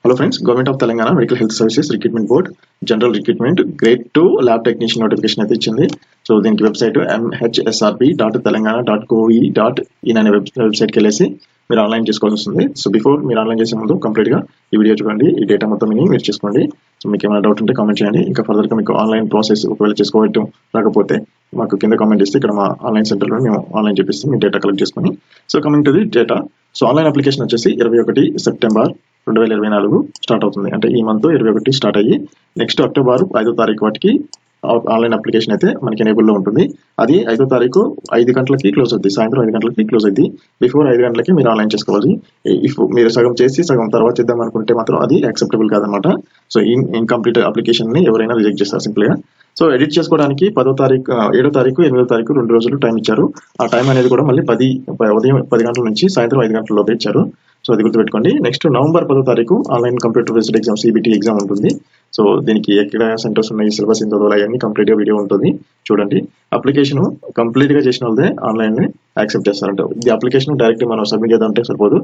Hello friends, Government of Telangana Medical Health Services Recruitment Board General Recruitment Grade 2 Lab Technician notification అయితే ఇచ్చింది. So దీనికి website mhsrp.telangana.gov.in అనే వెబ్సైట్కి వెళ్ళేసి మీరు ఆన్లైన్ చేసుకోవాల్సి వస్తుంది. సో బిఫోర్ మీరు ఆన్లైన్ చేసే ముందు కంప్లీట్గా ఈ వీడియో చూడండి, ఈ డేటా మొత్తం మీరు చేసుకోండి. సో మీకు ఏమైనా డౌట్ ఉంటే కామెంట్ చేయండి. ఇంకా ఫర్దర్గా మీకు ఆన్లైన్ ప్రాసెస్ ఒకవేళ చేసుకోవడం రాకపోతే మాకు కింద కామెంట్ చేస్తే ఇక్కడ మా ఆన్లైన్ సెంటర్లో మేము ఆన్లైన్ చేపిస్తే మీ డేటా కలెక్ట్ చేసుకొని. So coming to the data, so online application వచ్చేసి 21 సెప్టెంబర్ 2024 స్టార్ట్ అవుతుంది. అంటే ఈ మంత్ 21 స్టార్ట్ అయ్యి నెక్స్ట్ అక్టోబర్ 5వ తారీఖు వాటికి ఆన్లైన్ అప్లికేషన్ అయితే మనకి ఎనేబుల్లో ఉంటుంది. అది 5వ తారీఖు 5 గంటలకి క్లోజ్ అవుతుంది, సాయంత్రం 5 గంటలకి క్లోజ్ అవుతుంది. బిఫోర్ 5 గంటలకి మీరు ఆన్లైన్ చేసుకోవాలి. ఇఫ్ మీరు సగం చేసి సగం తర్వాత చేద్దాం అనుకుంటే మాత్రం అది యాక్సెప్టబుల్ కాదనమాట. సో ఇన్కంప్లీట్ అప్లికేషన్ ని ఎవరైనా రిజెక్ట్ చేస్తారు సింపుల్ గా. సో ఎడిట్ చేసుకోవడానికి 7వ తారీఖు 8వ తారీఖు 2 రోజులు టైం ఇచ్చారు. ఆ టైం అనేది కూడా మళ్ళీ ఉదయం 10 గంటల నుంచి సాయంత్రం 5 గంటల లోపు ఇచ్చారు. సో అది గుర్తుపెట్టుకోండి. నెక్స్ట్ నవంబర్ 10వ తారీఖు online computer based exam CBT exam ఉంటుంది. సో దీనికి ఎక్కడ సెంటర్స్ ఉన్నాయి, సిలబస్ ఎంత అవన్నీ కంప్లీట్ గా వీడియో ఉంటుంది చూడండి. అప్లికేషన్ కంప్లీట్ గా చేసిన వాళ్ళదే ఆన్లైన్ ని యాక్సెప్ట్ చేస్తారంట. ఈ అప్లికేషన్ డైరెక్ట్ మనం సబ్మిట్ చేద్దామంటే సరిపోదు,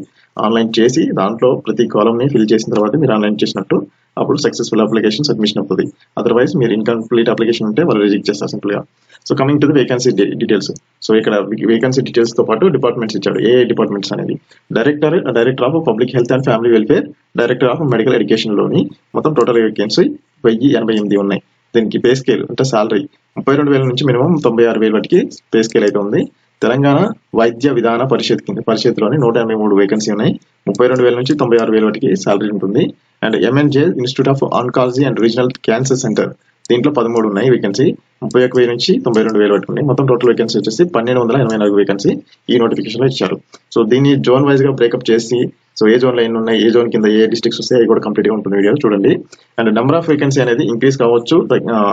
ఆన్లైన్ చేసి దాంట్లో ప్రతి కాలమ్ ని ఫిల్ చేసిన తర్వాత మీరు ఆన్లైన్ చేసినట్టు అప్పుడు సక్సెస్ఫుల్ అప్లికేషన్ సబ్మిషన్ అవుతుంది. అదర్వైజ్ మీరు ఇన్కంప్లీట్ అప్లికేషన్ ఉంటే వాళ్ళు రిజెక్ట్ చేస్తారు సింపుల్ గా. So coming to the vacancy details. So ఇక్కడ వేకెన్సీ డీటెయిల్స్ తో పాటు డిపార్ట్మెంట్స్ ఇచ్చాడు. ఏ డిపార్ట్మెంట్స్ అనేది director of public health and family welfare, director of medical education లోని మొత్తం టోటల్ వేకెన్సీ 1088 ఉన్నాయి. దీనికి పే స్కేల్ అంటే సాలరీ 32,000 నుంచి మినిమం 96,000 వాటికి పే స్కేల్ అయితే ఉంది. తెలంగాణ వైద్య విధాన పరిషత్లోని 183 వేకెన్సీ ఉన్నాయి. 32,000 నుంచి 96,000 వాటికి సాలరీ ఉంటుంది. And MNJ institute of oncology and regional cancer centre, దీంట్లో 13 ఉన్నాయి వేకెన్సీ. 31,000 నుంచి 92,000 వరకు ఉన్నాయి. మొత్తం టోటల్ వేకెన్సీ వచ్చేసి 1284 వేకెన్సీ ఈ నోటిఫికేషన్ లో ఇచ్చారు. సో దీన్ని జోన్ వైజ్ గా బ్రేకప్ చేసి, సో ఏ జోన్ లో ఎన్ని ఉన్నాయి, ఏ జోన్ కింద ఏ డిస్ట్రిక్ట్స్ వస్తాయి అవి కూడా కంప్లీట్ గా ఉంటుంది వీడియో చూడండి. అండ్ నెంబర్ ఆఫ్ వేకెన్సీ అనేది ఇంక్రీజ్ కావచ్చు,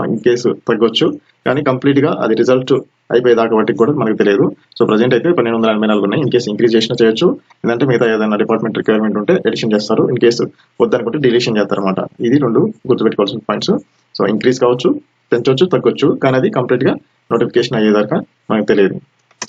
ఇన్ కేసు తగ్గొచ్చు, కానీ కంప్లీట్ గా అది రిజల్ట్ అయిపోయేదాకా వాటికి కూడా మనకు తెలియదు. సో ప్రజెంట్ అయితే 1284 ఉన్నాయి. ఇన్ కేసు ఇంక్రీజ్ చేసినా చేయొచ్చు, లేదంటే మిగతా ఏదైనా డిపార్ట్మెంట్ రిక్వైర్మెంట్ ఉంటే ఎడిషన్ చేస్తారు. ఇన్ కేసు వద్దనుకుంటే డిలీషన్ చేస్తారు అనమాట. ఇది 2 గుర్తుపెట్టుకోవాల్సిన పాయింట్స్. సో ఇంక్రీజ్ కావచ్చు, పెంచవచ్చు, తగ్గొచ్చు, కానీ అది కంప్లీట్ గా నోటిఫికేషన్ అయ్యేదాకా మనకు తెలియదు.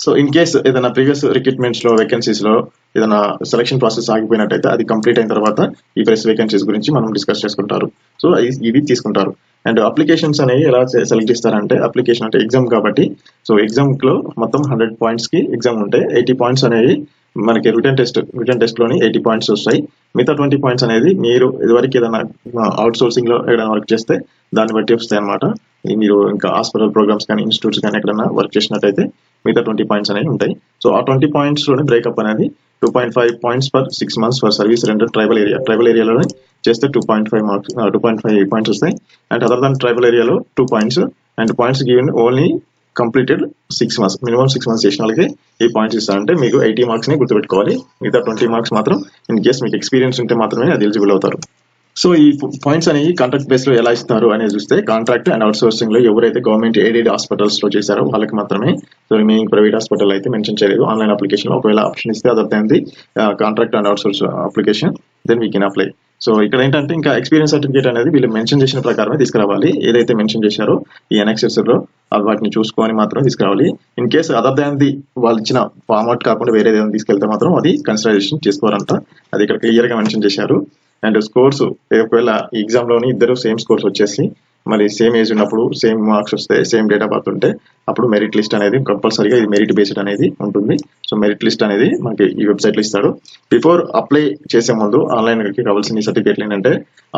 సో ఇన్ కేస్ ఏదైనా ప్రీవియస్ రిక్రూట్మెంట్స్ లో వేకెన్సీస్ లో ఏదైనా సెలక్షన్ ప్రాసెస్ ఆగిపోయినట్టయితే అది కంప్లీట్ అయిన తర్వాత ఈ ప్రెస్ వేకెన్సీస్ గురించి మనం డిస్కస్ చేసుకుంటారు. సో ఇవి తీసుకుంటారు. అండ్ అప్లికేషన్స్ అనేవి ఎలా సెలెక్ట్ చేస్తారంటే, అప్లికేషన్ అంటే ఎగ్జామ్ కాబట్టి, సో ఎగ్జామ్ లో మొత్తం 100 పాయింట్స్ కి ఎగ్జామ్ ఉంటాయి. 80 పాయింట్స్ అనేవి మనకి రిటర్న్ టెస్ట్ లోని 80 పాయింట్స్ వస్తాయి. మిగతా 20 పాయింట్స్ అనేది మీరు ఇదివరకు ఏదైనా అవుట్ సోర్సింగ్ లో ఏదైనా వర్క్ చేస్తే దాన్ని బట్టి వస్తాయి అనమాట. మీరు ఇంకా హాస్పిటల్ ప్రోగ్రామ్స్ కానీ ఇన్స్టిట్యూట్స్ కానీ ఎక్కడైనా వర్క్ చేసినట్టయితే మిగతా 20 పాయింట్స్ అనేవి ఉంటాయి. సో ఆ 20 పాయింట్స్ లోని బ్రేకప్ అనేది 2.5 points per 6 months for service render tribal ఏరియాలోనే చేస్తే 2.5 పాయింట్స్ వస్తాయి. అండ్ అదర్ దాన్ ట్రైబల్ ఏరియాలో 2 points. And points given only completed 6 months, minimum 6 months చేసిన వాళ్ళకి ఈ పాయింట్స్ ఇస్తారంటే మీకు 80 మార్క్స్ ని గుర్తుపెట్టుకోవాలి. మిగతా 20 మార్క్స్ మాత్రం ఇన్ కేస్ మీకు ఎక్స్పీరియన్స్ ఉంటే మాత్రమే అది ఎలిజిబుల్ అవుతారు. సో ఈ పాయింట్స్ అనేవి కాంట్రాక్ట్ బేస్ లో ఎలా ఇస్తారు అనేది చూస్తే, కాంట్రాక్ట్ అండ్ అవుట్ సోర్సింగ్ లో ఎవరైతే గవర్నమెంట్ ఎయిడెడ్ హాస్పిటల్స్ లో చేశారో వాళ్ళకి మాత్రమే. సో రిమైనింగ్ ప్రైవేట్ హాస్పిటల్ అయితే మెన్షన్ చేయలేదు ఆన్లైన్ అప్లికేషన్ లో. ఒకవేళ ఆప్షన్ ఇస్తే other than the contract and outsource application, then we can apply. So ఇక్కడ ఏంటంటే ఇంకా ఎక్స్పీరియన్స్ సర్టిఫికేట్ అనేది వీళ్ళు మెన్షన్ చేసిన ప్రకారమే తీసుకురావాలి. ఏదైతే మెన్షన్ చేశారో ఈ ఎన్ఎక్సెస్ లో వాటిని చూసుకొని మాత్రమే తీసుకురావాలి. In case other than the వాళ్ళు ఇచ్చిన ఫార్మాట్ కాకుండా వేరే ఏదైనా తీసుకెళ్తే మాత్రం అది కన్సిడరేషన్ చేసుకోవాలంట. అది ఇక్కడ క్లియర్ గా మెన్షన్ చేశారు. అండ్ స్కోర్స్, ఒకవేళ ఈ ఎగ్జామ్ లోని ఇద్దరు సేమ్ స్కోర్స్ వచ్చేసి మరి సేమ్ ఏజ్ ఉన్నప్పుడు, సేమ్ మార్క్స్ వస్తే, సేమ్ డేట్ ఆఫ్ బర్త్ ఉంటే అప్పుడు మెరిట్ లిస్ట్ అనేది కంపల్సరీగా ఇది మెరిట్ బేస్డ్ అనేది ఉంటుంది. సో మెరిట్ లిస్ట్ అనేది మనకి ఈ వెబ్సైట్ లో ఇస్తాడు. బిఫోర్ అప్లై చేసే ముందు ఆన్లైన్ కి కావాల్సిన సర్టిఫికేట్లు ఏంటంటే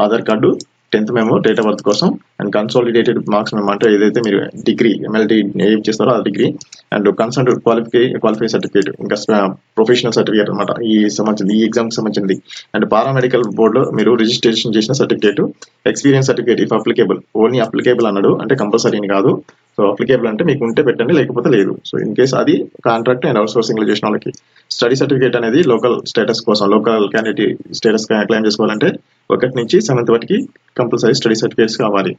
Aadhaar card, 10th memo, date of birth కోసం, అండ్ కన్సాలిడేటెడ్ మార్క్స్ మెమో అంటే ఏదైతే మీరు డిగ్రీ MLD ఏం చేస్తారో ఆ degree, and concern qualify certificate, ఇంకా ప్రొఫెషనల్ సర్టిఫికేట్ అనమాట ఈ సంబంధించింది, ఈ ఎగ్జామ్ కి సంబంధించింది. అండ్ పారామెడికల్ బోర్డులో మీరు రిజిస్ట్రేషన్ చేసిన certificate, experience certificate if applicable. Only applicable అన్నాడు, అంటే కంపల్సరీని కాదు. సో అప్లికేబుల్ అంటే మీకు ఉంటే పెట్టండి, లేకపోతే లేదు. సో ఇన్ కేస్ అది కాంట్రాక్ట్ అండ్ అవుట్ సోర్సింగ్ లో చేసిన వాళ్ళకి. స్టడీ సర్టిఫికేట్ అనేది లోకల్ స్టేటస్ కోసం, లోకల్ క్యాండిడేట్ స్టేటస్ క్లెయిమ్ చేసుకోవాలంటే 1 నుంచి 7th వాటికి కంపల్సరీ స్టడీ సర్టిఫికేట్స్ కావాలి.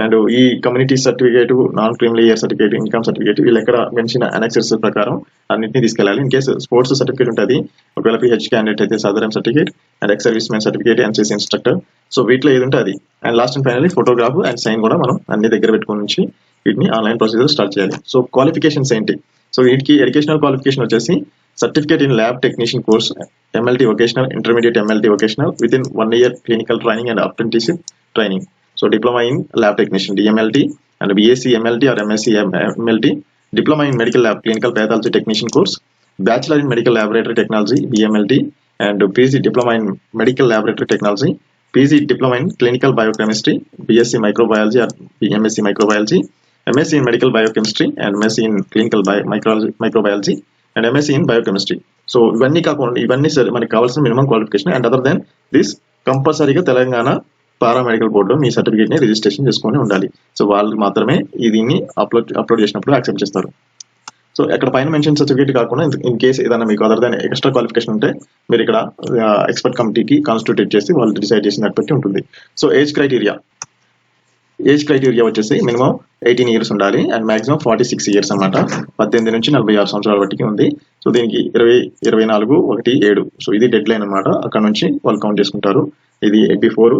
అండ్ ఈ community certificate, non criminal year certificate, income certificate వీళ్ళు ఎక్కడ మెన్షన్ అనెక్సెస్ ప్రకారం అన్నింటినీ తీసుకెళ్ళాలి. ఇన్ కేసు స్పోర్ట్స్ సర్టిఫికేట్ ఉంటుంది, ఒకవేళ PH క్యాండిడేట్ అయితే సాధారణ certificate, and ex servicemen certificate, NCC instructor. So వీటిలో ఏది ఉంటే అది. And last and finally photograph and sign కూడా మనం అన్ని దగ్గర పెట్టుకుని నుంచి వీటిని ఆన్లైన్ ప్రొసీజర్ స్టార్ట్ చేయాలి. సో క్వాలిఫికేషన్స్ ఏంటి? సో వీటికి ఎడ్యుకేషనల్ క్వాలిఫికేషన్ వచ్చేసి Certificate in lab technician course, MLT vocational, intermediate MLT vocational within 1 year clinical training and apprenticeship training. So diploma in lab technician DMLT and BSc MLT or MSc MLT, diploma in medical lab clinical pathology technician course, bachelor in medical laboratory technology BMLT, and PG diploma in medical laboratory technology, PG diploma in clinical biochemistry, BSc microbiology or MSc microbiology, MSc in medical biochemistry and MSc in clinical microbiology and MSc in biochemistry. So ఇవన్నీ కాకుండా ఇవన్నీ సరే మనకి కావాల్సిన minimum qualification. And other then this కంపల్సరీగా Telangana paramedical బోర్డులో మీ certificate ని registration చేసుకొని ఉండాలి. సో వాళ్ళు మాత్రమే దీన్ని అప్లోడ్ చేసినప్పుడు యాక్సెప్ట్ చేస్తారు. సో ఇక్కడ పైన మెన్షన్ సర్టిఫికేట్ కాకుండా ఇన్ కేసు ఏదైనా మీకు అదర్ దాన్ ఎక్స్ట్రా క్వాలిఫికేషన్ ఉంటే మీరు ఇక్కడ ఎక్స్పర్ట్ కమిటీకి కాన్స్టిట్యూట్ చేసి వాళ్ళు డిసైడ్ చేసిన దాన్ని బట్టి ఉంటుంది. సో ఏజ్ క్రైటీరియా వచ్చేసి మినిమం 18 ఇయర్స్ ఉండాలి అండ్ మాక్సిమం 46 ఇయర్స్ అనమాట. 18 నుంచి 46 సంవత్సరాల వరకు ఉంది. సో దీనికి 24/1/7 సో ఇది డెడ్ లైన్ అనమాట. అక్కడ నుంచి వాళ్ళు కౌంట్ చేసుకుంటారు. ఇది బిఫోర్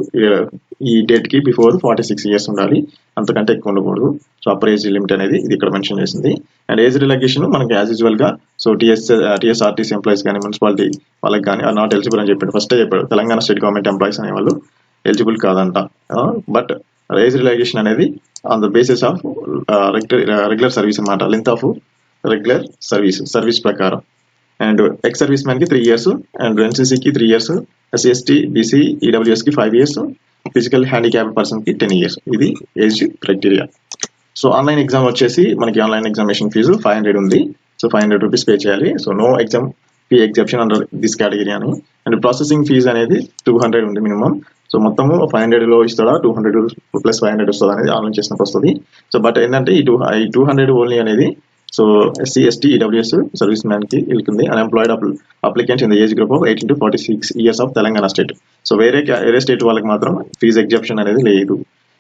ఈ డేట్ కి బిఫోర్ 46 ఇయర్స్ ఉండాలి, అంతకంటే ఎక్కువ ఉండకూడదు. సో అప్పర్ ఏజ్ లిమిట్ అనేది ఇది ఇక్కడ మెన్షన్ చేసింది. అండ్ ఏజ్ రిలాక్సేషన్ మనకి యాజ్ యూజువల్ గా సో టీఎస్ఆర్టీసీ ఎంప్లాయీస్ కానీ మున్సిపాలిటీ వాళ్ళకి కానీ నాట్ ఎలిజిబుల్ అని చెప్పాడు. ఫస్ట్ చెప్పాడు తెలంగాణ స్టేట్ గవర్నమెంట్ ఎంప్లాయీస్ అనే వాళ్ళు ఎలిజిబుల్ కాదంట. బట్ ఏజ్ రిలాక్సేషన్ అనేది on the basis of regular service అన్నమాట, లెంత్ ఆఫ్ రెగ్యులర్ సర్వీస్ ప్రకారం. అండ్ ఎక్స్ సర్వీస్ మ్యాన్ కి 3 ఇయర్స్ అండ్ ఎన్సీసీకి 3 ఇయర్స్, SC/ST BC EWS కి 5 ఇయర్స్, ఫిజికల్ హ్యాండిక్యాప్ పర్సన్ కి 10 ఇయర్స్. ఇది age criteria. So online exam వచ్చేసి మనకి ఆన్లైన్ ఎగ్జామినేషన్ ఫీజు 500 ఉంది. సో 500 రూపీస్ పే చేయాలి. So no exam fee exemption under this category అని. అండ్ ప్రాసెసింగ్ ఫీజు అనేది 200 ఉంది మినిమం. సో మొత్తము 500 లో ఇస్తాడా 200 ప్లస్ 500 వస్తుంది అనేది ఆన్లైన్ చేసినప్పుడు వస్తుంది. సో బట్ ఏంటంటే ఈ 200 ఓన్లీ అనేది so SC/ST EWS service man కి వెళ్తుంది. Unemployed applicants in the age group of 18 to 46 years of Telangana state. So వేరే స్టేట్ వాళ్ళకి మాత్రం ఫీజు ఎగ్జెప్షన్ అనేది లేదు.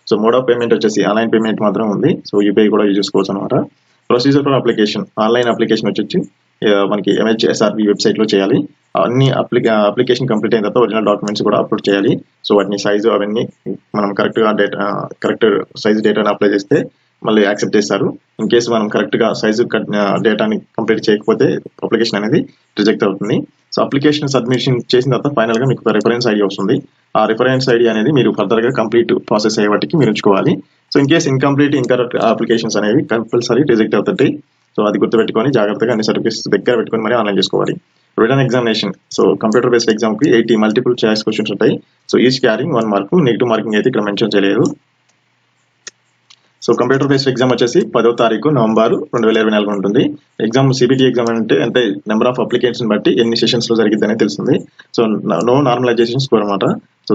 సో మోడ్ ఆఫ్ పేమెంట్ వచ్చేసి ఆన్లైన్ పేమెంట్ మాత్రం ఉంది. సో యూపీఐ కూడా యూజ్ చేసుకోవచ్చు అనమాట. Procedure for application, online application వచ్చి మనకి MHSRB వెబ్సైట్ లో చేయాలి. అన్ని అప్లికేషన్ కంప్లీట్ అయిన తర్వాత ఒరిజినల్ డాక్యుమెంట్స్ కూడా అప్లోడ్ చేయాలి. సో వాటిని సైజు అవన్నీ మనం కరెక్ట్ సైజ్ డేటాని అప్లై చేస్తే మళ్ళీ యాక్సెప్ట్ చేస్తారు. ఇన్ కేసు మనం కరెక్ట్ గా సైజు డేటాని కంప్లీట్ చేయకపోతే అప్లికేషన్ అనేది రిజెక్ట్ అవుతుంది. సో అప్లికేషన్ సబ్మిషన్ చేసిన తర్వాత ఫైనల్ గా మీకు రిఫరెన్స్ ఐడి వస్తుంది. ఆ రిఫరెన్స్ ఐడి అనేది మీరు ఫర్దర్ గా కంప్లీట్ ప్రాసెస్ అయ్యే వాటికి మీరు ఉంచుకోవాలి. So in case incorrect applications అనేవి కంపల్సరీ రిజెక్ట్ అవుతాయి. సో అది గుర్తుపెట్టుకొని జాగ్రత్తగా అన్ని సర్టిఫికేట్స్ దగ్గర పెట్టుకొని మరి ఆన్లైన్ చేసుకోవాలి. Written examination, so computer based exam కి 80 మల్టిపుల్ చాయిస్ క్వశ్చన్స్ ఉంటాయి. So each carrying 1 mark. Negative marking అయితే ఇక్కడ మెన్షన్ చేయలేదు. సో కంప్యూటర్ బేస్డ్ ఎగ్జామ్ వచ్చేసి 10వ తారీఖు నవంబర్ 2024 ఉంటుంది. ఎగ్జామ్ CBT ఎగ్జామ్ అంటే నెంబర్ ఆఫ్ అప్లికేషన్స్ బట్టి ఎన్ని సెషన్స్ లో జరిగింది అనేది తెలుస్తుంది. సో నో నార్మలైజేషన్ స్కోర్ అనమాట. సో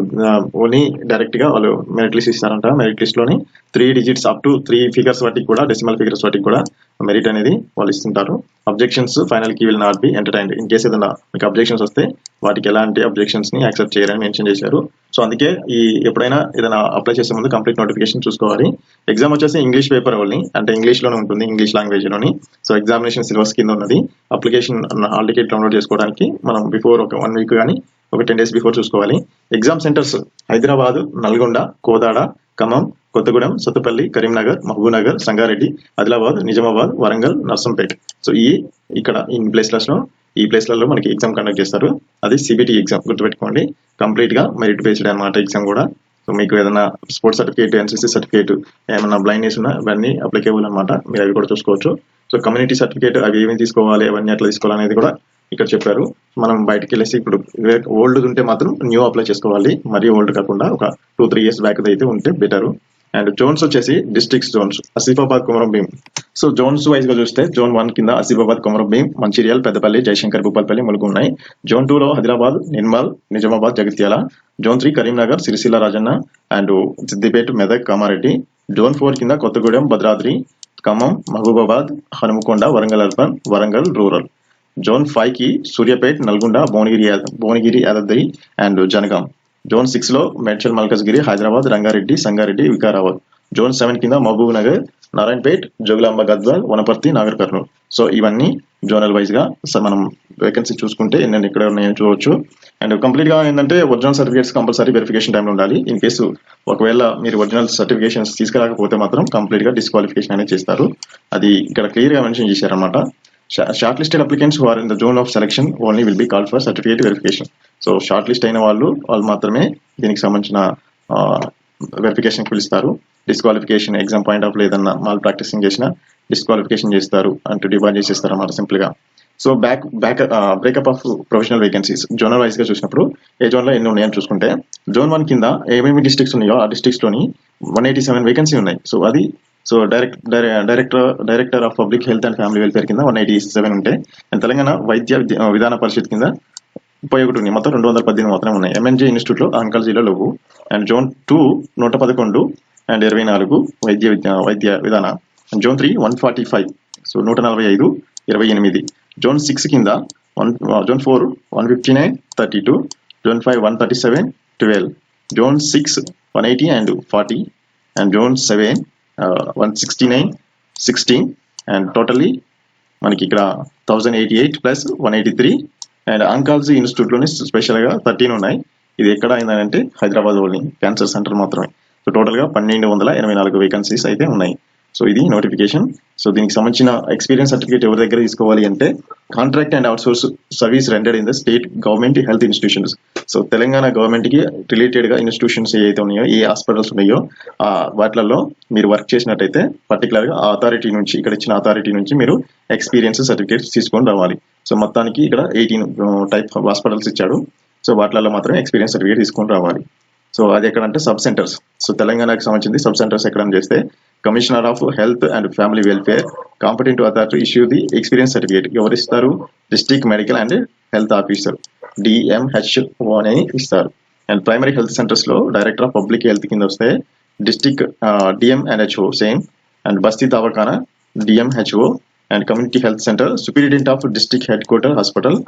ఓన్లీ డైరెక్ట్ గా వాళ్ళు మెరిట్ లిస్ట్ ఇస్తారంట. మెరిట్ లిస్ట్ లోని 3 డిజిట్స్ అప్ టు 3 ఫిగర్స్ వాటికి కూడా డెసిమల్ ఫిగర్స్ వాటికి కూడా మెరిట్ అనేది వాళ్ళు ఇస్తుంటారు. అబ్జెక్షన్స్ ఫైనల్ కి will not be entertained. In case ఏదైనా మీకు అబ్జెక్షన్స్ వస్తే వాటికి ఎలాంటి అబ్జెక్షన్స్ ని యాక్సెప్ట్ చేయరని మెన్షన్ చేశారు. సో అందుకే ఎప్పుడైనా ఏదైనా అప్లై చేసే ముందు కంప్లీట్ నోటిఫికేషన్ చూసుకోవాలి. ఎగ్జామ్ వచ్చేసి ఇంగ్లీష్ పేపర్ ఓన్లీ, అంటే ఇంగ్లీష్ లోనే ఉంటుంది, ఇంగ్లీష్ లాంగ్వేజ్ లోని. సో ఎగ్జామినేషన్ సిలబస్ కింద ఉన్నది. అప్లికేషన్ హాల్ టికెట్ డౌన్లోడ్ చేసుకోవడానికి మనం బిఫోర్ ఒక 1 వీక్ కానీ ఒక 10 డేస్ బిఫోర్ చూసుకోవాలి. Exam centres Hyderabad, Nalgonda, Kodad, Khammam, Kothagudem, Sathupalli, Karimnagar, Mahabubnagar, Sangareddy, Adilabad, Nizamabad, Warangal, Narsampet. So ఇక్కడ ఈ ప్లేస్లలో మనకి ఎగ్జామ్ కండక్ట్ చేస్తారు. అది CBT ఎగ్జామ్ గుర్తుపెట్టుకోండి. కంప్లీట్ గా మెరిట్ బేస్డ్ అనమాట ఎగ్జామ్ కూడా. సో మీకు ఏదైనా స్పోర్ట్స్ సర్టిఫికేట్, NCC సర్టిఫికేట్, ఏమైనా బ్లైండ్నెస్ ఉన్నా ఇవన్నీ అప్లికేబుల్ అనమాట. మీరు అవి కూడా చూసుకోవచ్చు. సో కమ్యూనిటీ సర్టిఫికేట్ అవి ఏమి తీసుకోవాలి, అవన్నీ ఎట్లా తీసుకోవాలి అనేది కూడా ఇక్కడ చెప్పారు. మనం బయటకు వెళ్ళేసి ఇప్పుడు ఓల్డ్ ఉంటే మాత్రం న్యూ అప్లై చేసుకోవాలి. మరీ ఓల్డ్ కాకుండా ఒక 2-3 ఇయర్స్ బ్యాక్ అయితే ఉంటే బెటర్. అండ్ జోన్స్ వచ్చేసి districts zones Asifabad, Komaram Bheem. So zones wise గా చూస్తే జోన్ 1 కింద ఆసిఫాబాద్, కొమరం భీం, మంచిర్యాల, పెద్దపల్లి, జయశంకర్, భూపాలపల్లి, ములుగు ఉన్నాయి. జోన్ 2 లో Hyderabad, Nirmal, Nizamabad, Jagtial. Zone 3 Karimnagar, Sircilla, Rajanna and Siddipet, Medak, Kamareddy. Zone 4 కింద Kothagudem, Bhadradri, Khammam, Mahabubabad, Hanamkonda, Warangal urban, Warangal rural. Zone 5 కి సూర్యాపేట్, నల్గొండ, భువనగిరి, యాదాద్రి అండ్ జనగాం. జోన్ 6 లో మేడ్చల్, మల్కజ్గిరి, హైదరాబాద్, రంగారెడ్డి, సంగారెడ్డి, వికారాబాద్. జోన్ 7 కింద మహబూబ్ నగర్, నారాయణపేట్, జోగులాంబ గద్వాల్, వనపర్తి, నాగర్ కర్నూలు. సో ఇవన్నీ జోనల్ వైజ్ గా మనం వేకెన్సీ చూసుకుంటే ఎన్ని ఇక్కడ ఉన్నాయో చూడవచ్చు. అండ్ కంప్లీట్ గా ఏంటంటే ఒరిజినల్ సర్టిఫికేట్స్ కంపల్సరీ వెరిఫికేషన్ టైంలో ఉండాలి. ఇన్ కేసు ఒకవేళ మీరు ఒరిజినల్ సర్టిఫికేషన్స్ తీసుకురాకపోతే మాత్రం కంప్లీట్ గా డిస్క్వాలిఫికేషన్ అనేది చేస్తారు. అది ఇక్కడ క్లియర్ గా మెన్షన్ చేశారనమాట. Shortlisted applicants who are in the zone of selection only will be called for certificate verification. So short list అయిన వాళ్ళు మాత్రమే దీనికి సంబంధించిన వెరిఫికేషన్ పిలుస్తారు. డిస్క్వాలిఫికేషన్ ఎగ్జామ్ పాయింట్ ఆఫ్ ఏదన్నా మాల్ ప్రాక్టీసింగ్ చేసినా డిస్క్వాలిఫికేషన్ చేస్తారు అంటూ డిబార్ చేసేస్తారు అన్నమాట సింపుల్ గా. So breakup of professional vacancies zonal wise గా చూసినప్పుడు ఏ జోన్ లో ఎన్ని ఉన్నాయని చూసుకుంటే జోన్ 1 కింద ఏమేమి డిస్ట్రిక్ట్స్ ఉన్నాయో ఆ డిస్ట్రిక్ట్స్ లోని 187 వేకెన్సీ ఉన్నాయి. So director of public health and family welfare కింద 187 ఉంటాయి. అండ్ తెలంగాణ వైద్య విధాన పరిషత్ కింద 31 ఉన్నాయి. మొత్తం 218 మాత్రమే ఉన్నాయి. ఎంఎన్జే ఇన్స్టిట్యూట్ లో ఆంకాలజీలో లేవు. అండ్ జోన్ 2 111 అండ్ 24 వైద్య విధాన. Zone 3 145, so 145 28. జోన్ 6 కింద zone 4 159 32, zone 5 137 12, zone 6 180 and 40, and zone 7 169 16. And totally మనకి ఇక్కడ 1088 ప్లస్ 183. అండ్ ఆంకాలజీ ఇన్స్టిట్యూట్ లోని స్పెషల్ గా 13 ఉన్నాయి. ఇది ఎక్కడ అయిందంటే హైదరాబాద్ లోని క్యాన్సర్ సెంటర్ మాత్రమే. సో టోటల్ గా 1284 వేకెన్సీస్ అయితే ఉన్నాయి. సో ఇది నోటిఫికేషన్. సో దీనికి సంబంధించిన ఎక్స్పీరియన్స్ సర్టిఫికేట్ ఎవరి దగ్గర తీసుకోవాలి అంటే contract and outsource service రెండెడ్ in the state government health institutions. So Telangana government కి రిలేటెడ్ గా ఇన్స్టిట్యూషన్స్ ఏవైతే ఉన్నాయో, ఏ హాస్పిటల్స్ ఉన్నాయో వాటిలలో మీరు వర్క్ చేసినట్టయితే పర్టికులర్ గా అథారిటీ నుంచి, ఇక్కడ ఇచ్చిన అథారిటీ నుంచి మీరు ఎక్స్పీరియన్స్ సర్టిఫికేట్స్ తీసుకొని రావాలి. సో మొత్తానికి ఇక్కడ 18 టైప్ హాస్పిటల్స్ ఇచ్చాడు. సో వాటిలలో మాత్రమే ఎక్స్పీరియన్స్ సర్టిఫికేట్ తీసుకొని రావాలి. సో అది ఎక్కడంటే సబ్ సెంటర్స్. సో తెలంగాణకి సంబంధించి సబ్ సెంటర్స్ ఎక్కడని చేస్తే commissioner of health and family welfare competent authority issue the experience certificate ఎవరు ఇస్తారు? District medical and health officer DMHO అని ఇస్తారు. అండ్ ప్రైమరీ హెల్త్ సెంటర్స్ లో డైరెక్టర్ ఆఫ్ పబ్లిక్ హెల్త్ కింద వస్తే డిస్ట్రిక్ట్ DMNHO సేమ్. అండ్ బస్తీ దవాఖానా DMHO. And community health centre superintendent of district head quarter hospital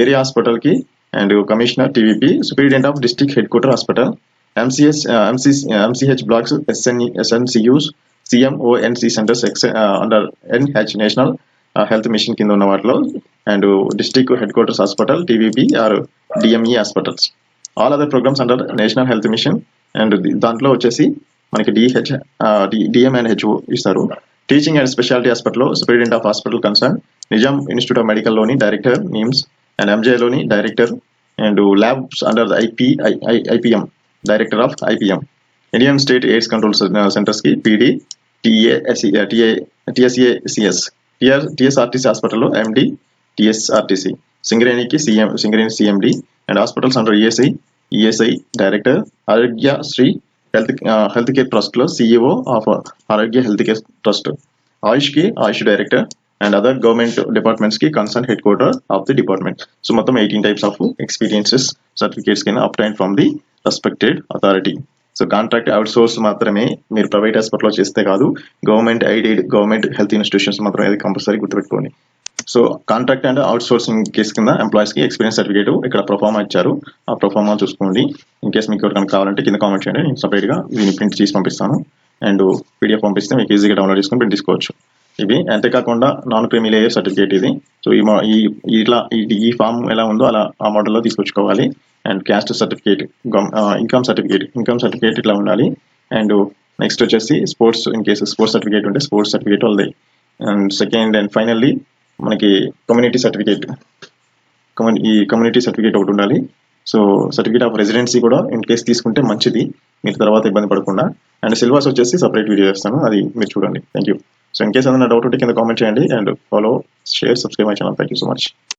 area hospital కి. And commissioner TVP superintendent of district head quarter hospital. MCH blocks SNCUs CMONC centers under NH national health mission కింద ఉన్న వాటిలో. And district head quarters hospital TVP or DME hospitals. All other programmes under national health mission. And దాంట్లో వచ్చేసి మనకి DMNHO ఇస్తారు. Teaching and speciality హాస్పిటల్లో superintendent of hospital concern Nizam institute of medical లోని director NIMS. And MJ లోని director. And labs under IPM director of IPM. Indian state AIDS control centres కి PD TSACS. TSRTC హాస్పిటల్లో MD TSRTC. సింగరేణికి Singareni CMD. And hospitals under ESI director. Aarogyasri health care trust లో CEO of Aarogya health care trust. AYUSH కి AYUSH director. And other government departments కి concern head quarter of the department. So మొత్తం 18 types of experiences certificates కింద obtain from the respected authority. So contract out source మాత్రమే మీరు private హాస్పిటల్లో చేస్తే కాదు, government aided government health institutions మాత్రమే అది కంపల్సరీ గుర్తుపెట్టుకోండి. So contract and out sourcing case కింద ఎంప్లాయీస్ కి ఎక్స్పీరియన్స్ సర్టిఫికేట్ ఇక్కడ ప్రొఫార్మా ఇచ్చారు. ఆ ప్రొఫార్మా చూసుకోండి. ఇన్ కేసు మీకు కనుక కావాలంటే కింద కామెంట్ చేయండి, నేను సపరేట్ గా దీన్ని ప్రింట్ చేసి పంపిస్తాను. అండ్ PDF పంపిస్తే మీకు ఈజీగా డౌన్లోడ్ చేసుకొని ప్రింట్ తీసుకోవచ్చు. ఇవి అంతేకాకుండా నాన్ క్రిమీ లేయర్ సర్టిఫికేట్ ఇది. సో ఈ ఫామ్ ఎలా ఉందో అలా ఆ మోడల్లో తీసుకొచ్చుకోవాలి. And caste certificate, income certificate ఇట్లా ఉండాలి. అండ్ నెక్స్ట్ వచ్చేసి sports, in case sports certificate ఉంటే స్పోర్ట్స్ సర్టిఫికేట్ వాళ్ళది. అండ్ సెకండ్ అండ్ ఫైనల్లీ మనకి కమ్యూనిటీ సర్టిఫికేట్ ఒకటి ఉండాలి. సో సర్టిఫికేట్ ఆఫ్ రెసిడెన్సీ కూడా ఇన్ కేసు తీసుకుంటే మంచిది, మీరు తర్వాత ఇబ్బంది పడకుండా. అండ్ సిలబస్ వచ్చేసి సపరేట్ వీడియో చేస్తాను, అది మీరు చూడండి. Thank you. So in case ఏదైనా డౌట్ ఉంటే కింద కామెంట్ చేయండి. And follow, share, subscribe my channel. Thank you so much.